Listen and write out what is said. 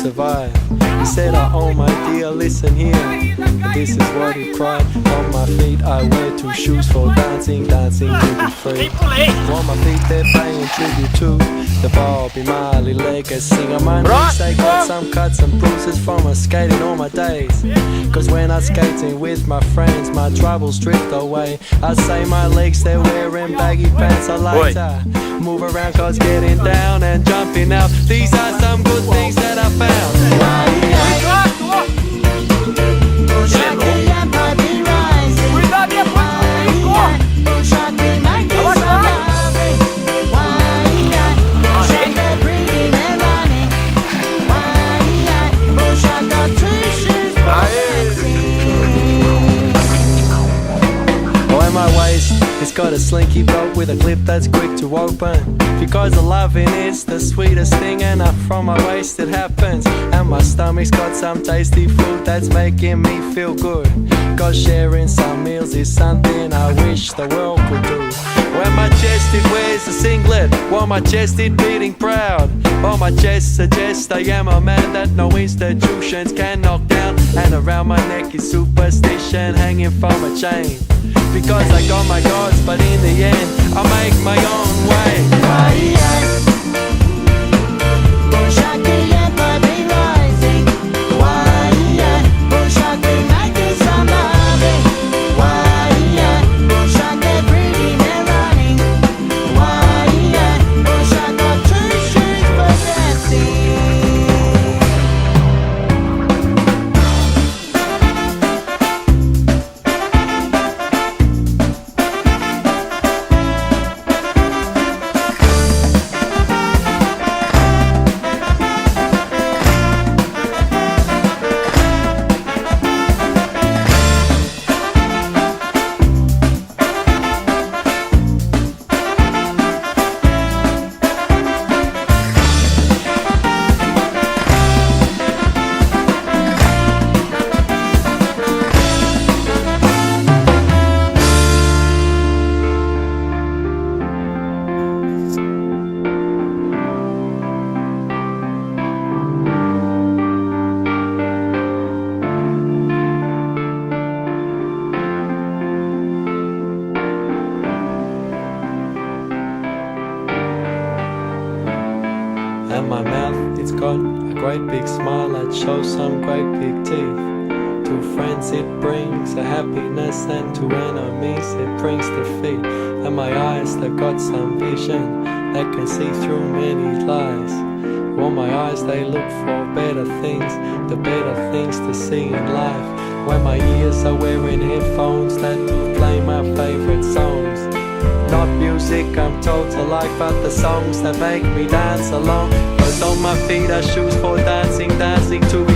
survive. He said, oh my dear, listen here. This is what he cried. On my feet I wear 2 shoes for dancing, dancing to be free. On my feet they're paying tribute to the Bobby Marley legacy. On my knees they got some cuts and bruises from my skating all my days. Cause when I'm skating with my friends, my troubles drift away. I say my legs, they're wearing baggy pants. I like to move around cause getting down and jumping out, these are some good things that I found. My waist, it's got a slinky belt with a clip that's quick to open. Because the loving is the sweetest thing, and up from my waist it happens. And my stomach's got some tasty food that's making me feel good. Cause sharing some meals is something I wish the world could do. When my chest it wears a singlet, while my chest it beating proud. While my chest suggests I am a man that no institutions can knock down. And around my neck is superstition hanging from a chain. Because I got my gods, but in the end I make my own way. And my mouth, it's got a great big smile that shows some great big teeth. To friends it brings a happiness, and to enemies it brings defeat. And my eyes, they've got some vision that can see through many lies. Well, my eyes, they look for better things, the better things to see in life. When my ears are wearing headphones that play my favorite songs. Not music I'm told to like, but the songs that make me dance along. Cause on my feet are shoes for dancing, dancing to be